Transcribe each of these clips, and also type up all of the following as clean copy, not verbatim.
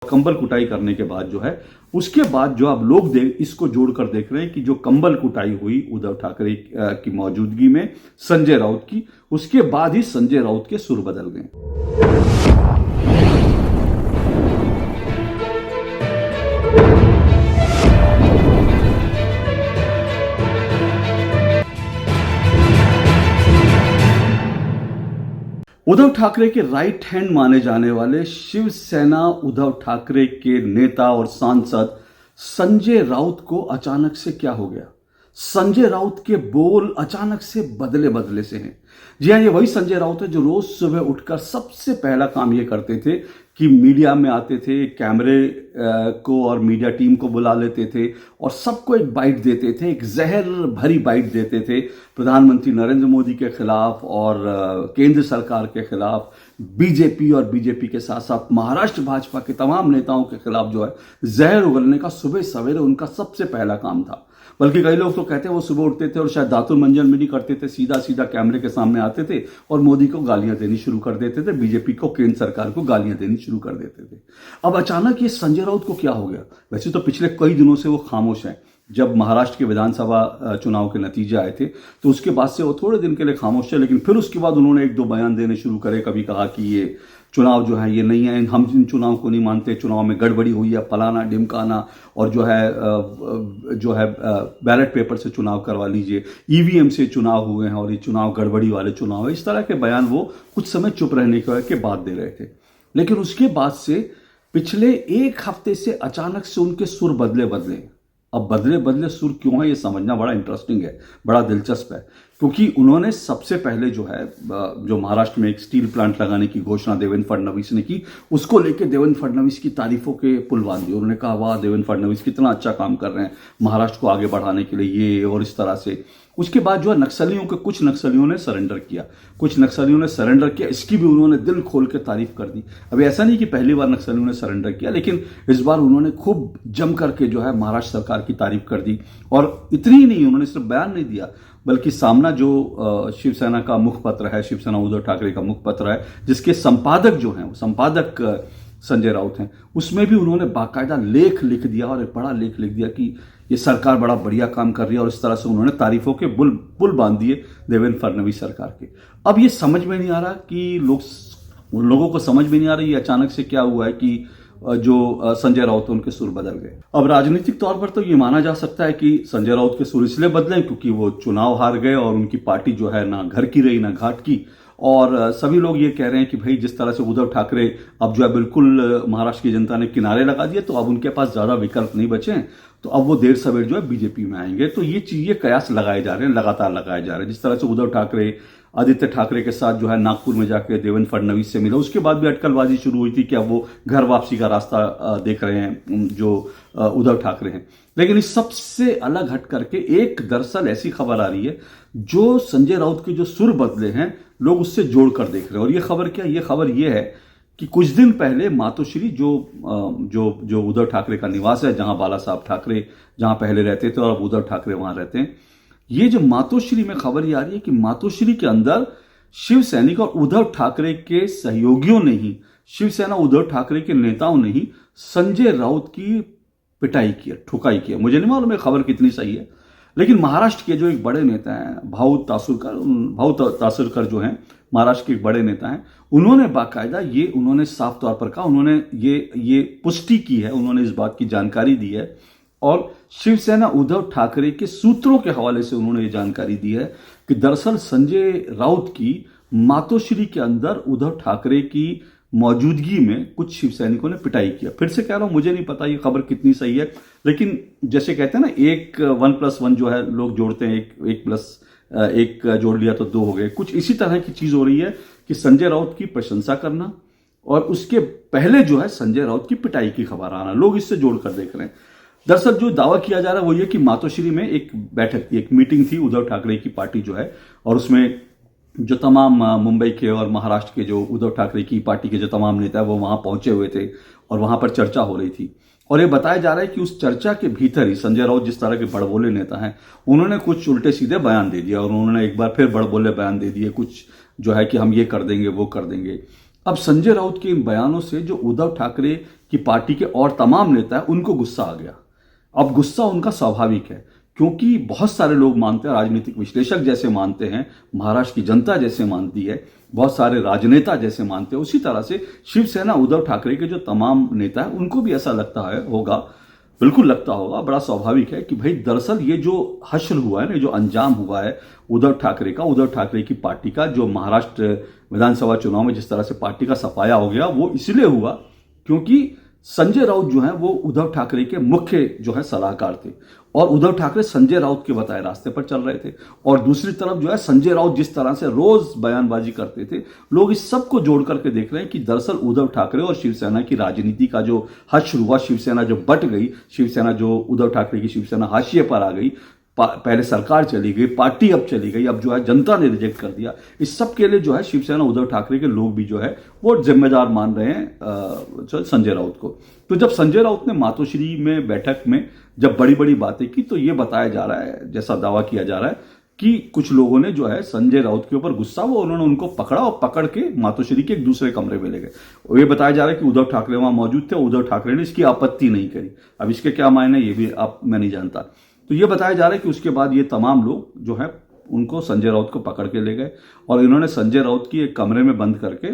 कंबल कुटाई करने के बाद जो है, उसके बाद जो अब लोग इसको जोड़कर देख रहे हैं कि जो कंबल कुटाई हुई उद्धव ठाकरे की मौजूदगी में संजय राउत की, उसके बाद ही संजय राउत के सुर बदल गए। उद्धव ठाकरे के राइट हैंड माने जाने वाले शिवसेना उद्धव ठाकरे के नेता और सांसद संजय राउत को अचानक से क्या हो गया? संजय राउत के बोल अचानक से बदले बदले से हैं। जी हाँ, ये वही संजय राउत है जो रोज सुबह उठकर सबसे पहला काम ये करते थे कि मीडिया में आते थे, कैमरे को और मीडिया टीम को बुला लेते थे और सबको एक बाइट देते थे, एक जहर भरी बाइट देते थे प्रधानमंत्री नरेंद्र मोदी के खिलाफ और केंद्र सरकार के खिलाफ, बीजेपी और बीजेपी के साथ साथ महाराष्ट्र भाजपा के तमाम नेताओं के खिलाफ जो है जहर उगलने का सुबह सवेरे उनका सबसे पहला काम था। बल्कि कई लोग तो कहते हैं वो सुबह उठते थे और शायद दातुर मंजन भी नहीं करते थे, सीधा सीधा कैमरे के सामने आते थे और मोदी को गालियां देनी शुरू कर देते थे, बीजेपी को, केंद्र सरकार को गालियां देनी शुरू कर देते थे। अब अचानक ये संजय राउत को क्या हो गया? वैसे तो पिछले कई दिनों से वो खामोश हैं। जब महाराष्ट्र के विधानसभा चुनाव के नतीजे आए थे तो उसके बाद से वो थोड़े दिन के लिए खामोश थे, लेकिन फिर उसके बाद उन्होंने एक दो बयान देने शुरू करे। कभी कहा कि ये चुनाव जो है ये नहीं है, हम इन चुनाव को नहीं मानते, चुनाव में गड़बड़ी हुई है, फलाना ढिमकाना, और जो है बैलेट पेपर से चुनाव करवा लीजिए, ईवीएम से चुनाव हुए हैं और ये चुनाव गड़बड़ी वाले चुनाव है। इस तरह के बयान वो कुछ समय चुप रहने के बाद दे रहे थे। लेकिन उसके बाद से पिछले एक हफ्ते से अचानक से उनके सुर बदले। अब बदले सुर क्यों है ये समझना बड़ा इंटरेस्टिंग है, बड़ा दिलचस्प है, क्योंकि उन्होंने सबसे पहले जो है जो महाराष्ट्र में एक स्टील प्लांट लगाने की घोषणा देवेंद्र फडणवीस ने की, उसको लेके देवेंद्र फडणवीस की तारीफों के पुल बांध दिए। उन्होंने कहा वाह देवेंद्र फडणवीस कितना अच्छा काम कर रहे हैं महाराष्ट्र को आगे बढ़ाने के लिए, ये और इस तरह से। उसके बाद जो है कुछ नक्सलियों ने सरेंडर किया, इसकी भी उन्होंने दिल खोल के तारीफ कर दी। अभी ऐसा नहीं कि पहली बार नक्सलियों ने सरेंडर किया, लेकिन इस बार उन्होंने खूब जम करके जो है महाराष्ट्र सरकार की तारीफ कर दी। और इतनी ही नहीं, उन्होंने सिर्फ बयान नहीं दिया, बल्कि सामना जो शिवसेना का मुखपत्र है, शिवसेना उद्धव ठाकरे का मुखपत्र है, जिसके संपादक जो हैं वो संपादक संजय राउत हैं, उसमें भी उन्होंने बाकायदा लेख लिख दिया और एक बड़ा लेख लिख दिया कि ये सरकार बड़ा बढ़िया काम कर रही है, और इस तरह से उन्होंने तारीफों के पुल बांध दिए देवेंद्र फडणवीस सरकार के। अब ये समझ में नहीं आ रहा कि लोगों को समझ में नहीं आ रहा ये अचानक से क्या हुआ है कि जो संजय राउत उनके सुर बदल गए। अब राजनीतिक तौर पर तो ये माना जा सकता है कि संजय राउत के सुर इसलिए बदले क्योंकि वो चुनाव हार गए और उनकी पार्टी जो है ना घर की रही ना घाट की। और सभी लोग ये कह रहे हैं कि भाई जिस तरह से उद्धव ठाकरे अब जो है बिल्कुल महाराष्ट्र की जनता ने किनारे लगा दिए, तो अब उनके पास ज्यादा विकल्प नहीं बचे हैं, तो अब वो देर सवेर जो है बीजेपी में आएंगे। तो ये कयास लगाए जा रहे हैं, लगातार लगाए जा रहे हैं। जिस तरह से उद्धव ठाकरे आदित्य ठाकरे के साथ जो है नागपुर में जाकर देवेंद्र फडणवीस से मिला, उसके बाद भी अटकलबाजी शुरू हुई थी कि अब वो घर वापसी का रास्ता देख रहे हैं जो उद्धव ठाकरे हैं। लेकिन इस सबसे अलग हट करके एक दरअसल ऐसी खबर आ रही है जो संजय राउत के जो सुर बदले हैं लोग उससे जोड़कर देख रहे हैं। और ये खबर क्या है? ये खबर ये है कि कुछ दिन पहले मातोश्री जो उद्धव ठाकरे का निवास है, जहां बाला साहब ठाकरे जहां पहले रहते थे और अब उद्धव ठाकरे वहां रहते हैं, ये जो मातोश्री में खबर ये आ रही है कि मातोश्री के अंदर शिव सैनिक और उद्धव ठाकरे के सहयोगियों ने ही, शिवसेना उद्धव ठाकरे के नेताओं ने ही संजय राउत की पिटाई की, ठुकाई की। मुझे नहीं मालूम है खबर कितनी सही है, लेकिन महाराष्ट्र के जो एक बड़े नेता हैं भाऊ तासुरकर जो हैं महाराष्ट्र के एक बड़े नेता हैं, उन्होंने बाकायदा उन्होंने साफ तौर पर कहा, उन्होंने ये पुष्टि की है, उन्होंने इस बात की जानकारी दी है और शिवसेना उद्धव ठाकरे के सूत्रों के हवाले से उन्होंने ये जानकारी दी है कि दरअसल संजय राउत की मातोश्री के अंदर उद्धव ठाकरे की मौजूदगी में कुछ शिव सैनिकों ने पिटाई किया। फिर से कह रहा हूं, मुझे नहीं पता ये खबर कितनी सही है, लेकिन जैसे कहते हैं ना 1+1 जो है लोग जोड़ते हैं, 1+1 जोड़ लिया तो 2 हो गए, कुछ इसी तरह की चीज हो रही है कि संजय राउत की प्रशंसा करना और उसके पहले जो है संजय राउत की पिटाई की खबर आना, लोग इससे जोड़कर देख रहे हैं। दरअसल जो दावा किया जा रहा है वो ये कि मातोश्री में एक बैठक थी, एक मीटिंग थी उद्धव ठाकरे की पार्टी जो है, और उसमें जो तमाम मुंबई के और महाराष्ट्र के जो उद्धव ठाकरे की पार्टी के जो तमाम नेता है वो वहां पहुंचे हुए थे और वहां पर चर्चा हो रही थी। और ये बताया जा रहा है कि उस चर्चा के भीतर ही संजय राउत जिस तरह के बड़बोले नेता हैं, उन्होंने कुछ उल्टे सीधे बयान दे दिया और उन्होंने एक बार फिर बड़बोले बयान दे दिए, कुछ जो है कि हम ये कर देंगे वो कर देंगे। अब संजय राउत के इन बयानों से जो उद्धव ठाकरे की पार्टी के और तमाम नेता हैं उनको गुस्सा आ गया। अब गुस्सा उनका स्वाभाविक है, क्योंकि बहुत सारे लोग मानते हैं, राजनीतिक विश्लेषक जैसे मानते हैं, महाराष्ट्र की जनता जैसे मानती है, बहुत सारे राजनेता जैसे मानते हैं, उसी तरह से शिवसेना उद्धव ठाकरे के जो तमाम नेता हैं उनको भी ऐसा लगता है होगा, बिल्कुल लगता होगा, बड़ा स्वाभाविक है कि भाई दरअसल ये जो हश्र हुआ है ना, जो अंजाम हुआ है उद्धव ठाकरे का, उद्धव ठाकरे की पार्टी का, जो महाराष्ट्र विधानसभा चुनाव में जिस तरह से पार्टी का सफाया हो गया, वो इसलिए हुआ क्योंकि संजय राउत जो है वो उद्धव ठाकरे के मुख्य जो है सलाहकार थे और उद्धव ठाकरे संजय राउत के बताए रास्ते पर चल रहे थे। और दूसरी तरफ जो है संजय राउत जिस तरह से रोज बयानबाजी करते थे, लोग इस सब को जोड़ करके देख रहे हैं कि दरअसल उद्धव ठाकरे और शिवसेना की राजनीति का जो हश्र हुआ, शिवसेना जो बट गई, शिवसेना जो उद्धव ठाकरे की शिवसेना हाशिए पर आ गई, पहले सरकार चली गई, पार्टी अब चली गई, अब जो है जनता ने रिजेक्ट कर दिया, इस सब के लिए जो है शिवसेना उद्धव ठाकरे के लोग भी जो है वो जिम्मेदार मान रहे हैं संजय राउत को। तो जब संजय राउत ने मातोश्री में बैठक में जब बड़ी बड़ी बातें की, तो ये बताया जा रहा है, जैसा दावा किया जा रहा है कि कुछ लोगों ने जो है संजय राउत के ऊपर गुस्सा हुआ, उन्होंने उनको पकड़ा और पकड़ के मातोश्री के एक दूसरे कमरे में ले गए। ये बताया जा रहा है कि उद्धव ठाकरे वहां मौजूद थे, उद्धव ठाकरे ने इसकी आपत्ति नहीं करी। अब इसके क्या मायने ये भी मैं नहीं जानता। तो ये बताया जा रहा है कि उसके बाद ये तमाम लोग जो है उनको संजय राउत को पकड़ के ले गए और इन्होंने संजय राउत की एक कमरे में बंद करके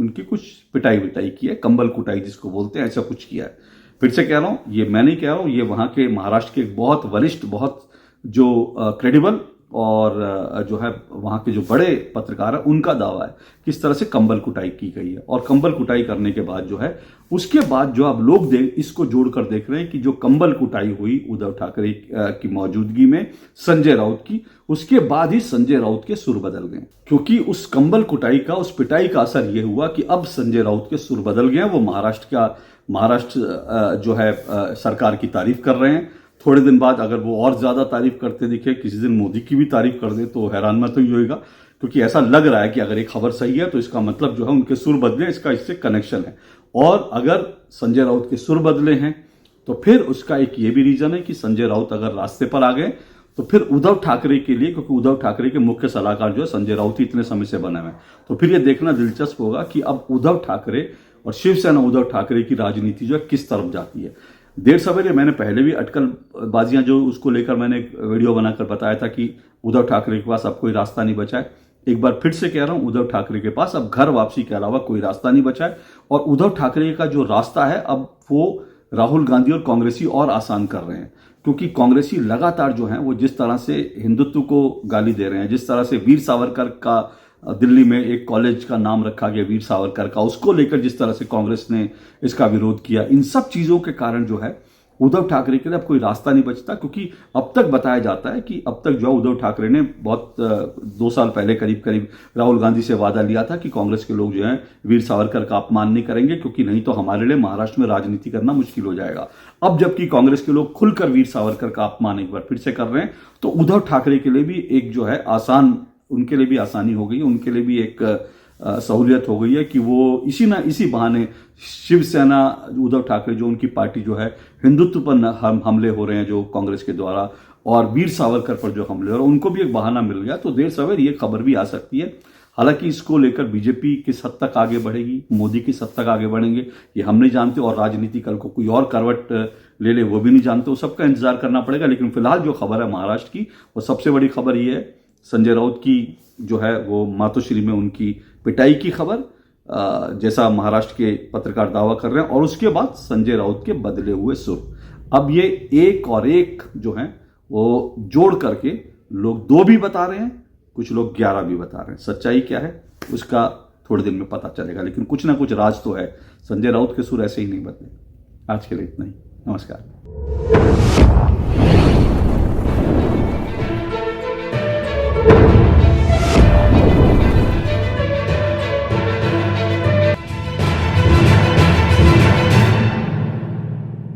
उनकी कुछ पिटाई की है, कंबल कुटाई जिसको बोलते हैं, ऐसा कुछ किया है। फिर से कह रहा हूं, ये मैं नहीं कह रहा हूं, ये वहां के महाराष्ट्र के बहुत वरिष्ठ, बहुत जो क्रेडिबल और जो है वहां के जो बड़े पत्रकार है उनका दावा है किस तरह से कंबल कुटाई की गई है। और कंबल कुटाई करने के बाद जो है उसके बाद जो अब लोग इसको जोड़कर देख रहे हैं कि जो कंबल कुटाई हुई उद्धव ठाकरे की मौजूदगी में संजय राउत की, उसके बाद ही संजय राउत के सुर बदल गए, क्योंकि उस कंबल कुटाई का, उस पिटाई का असर यह हुआ कि अब संजय राउत के सुर बदल गए। वो महाराष्ट्र जो है सरकार की तारीफ कर रहे हैं। थोड़े दिन बाद अगर वो और ज्यादा तारीफ करते दिखे, किसी दिन मोदी की भी तारीफ कर दे, तो हैरान मत ही होएगा, क्योंकि ऐसा लग रहा है कि अगर ये खबर सही है तो इसका मतलब जो है उनके सुर बदले, इसका इससे कनेक्शन है। और अगर संजय राउत के सुर बदले हैं तो फिर उसका एक ये भी रीजन है कि संजय राउत अगर रास्ते पर आ गए तो फिर उद्धव ठाकरे के लिए, क्योंकि उद्धव ठाकरे के मुख्य सलाहकार जो है संजय राउत ही इतने समय से बने हुए, तो फिर ये देखना दिलचस्प होगा कि अब उद्धव ठाकरे और शिवसेना उद्धव ठाकरे की राजनीति जो है किस तरफ जाती है। देर सवेरे मैंने पहले भी अटकलबाजियां जो उसको लेकर मैंने एक वीडियो बनाकर बताया था कि उद्धव ठाकरे के पास अब कोई रास्ता नहीं बचा है। एक बार फिर से कह रहा हूं, उद्धव ठाकरे के पास अब घर वापसी के अलावा कोई रास्ता नहीं बचा है और उद्धव ठाकरे का जो रास्ता है अब वो राहुल गांधी और कांग्रेसी और आसान कर रहे हैं, क्योंकि कांग्रेसी लगातार जो है वो जिस तरह से हिंदुत्व को गाली दे रहे हैं, जिस तरह से वीर सावरकर का दिल्ली में एक कॉलेज का नाम रखा गया वीर सावरकर का, उसको लेकर जिस तरह से कांग्रेस ने इसका विरोध किया, इन सब चीजों के कारण जो है उद्धव ठाकरे के लिए अब कोई रास्ता नहीं बचता। क्योंकि अब तक बताया जाता है कि अब तक जो है उद्धव ठाकरे ने बहुत 2 साल पहले करीब राहुल गांधी से वादा लिया था कि कांग्रेस के लोग जो है वीर सावरकर का अपमान नहीं करेंगे, क्योंकि नहीं तो हमारे लिए महाराष्ट्र में राजनीति करना मुश्किल हो जाएगा। अब जबकि कांग्रेस के लोग खुलकर वीर सावरकर का अपमान एक बार फिर से कर रहे हैं, तो उद्धव ठाकरे के लिए भी एक जो है उनके लिए भी आसानी हो गई, उनके लिए भी एक सहूलियत हो गई है कि वो इसी बहाने शिवसेना उद्धव ठाकरे जो उनकी पार्टी जो है हिंदुत्व पर हमले हो रहे हैं जो कांग्रेस के द्वारा, और वीर सावरकर पर जो हमले हो रहे हैं, उनको भी एक बहाना मिल गया। तो देर सवेर ये खबर भी आ सकती है। हालांकि इसको लेकर बीजेपी किस हद तक आगे बढ़ेगी, मोदी किस हद तक आगे बढ़ेंगे, ये हम नहीं जानते, और राजनीति कल को कोई और करवट ले ले वो भी नहीं जानते, वो सबका इंतजार करना पड़ेगा। लेकिन फिलहाल जो खबर है महाराष्ट्र की, वो सबसे बड़ी खबर ये है संजय राउत की जो है वो मातोश्री में उनकी पिटाई की खबर, जैसा महाराष्ट्र के पत्रकार दावा कर रहे हैं, और उसके बाद संजय राउत के बदले हुए सुर। अब ये एक और एक जो है वो जोड़ करके लोग 2 भी बता रहे हैं, कुछ लोग 11 भी बता रहे हैं। सच्चाई क्या है उसका थोड़े दिन में पता चलेगा, लेकिन कुछ ना कुछ राज तो है। संजय राउत के सुर ऐसे ही नहीं बदले। आज के लिए इतना ही। नमस्कार।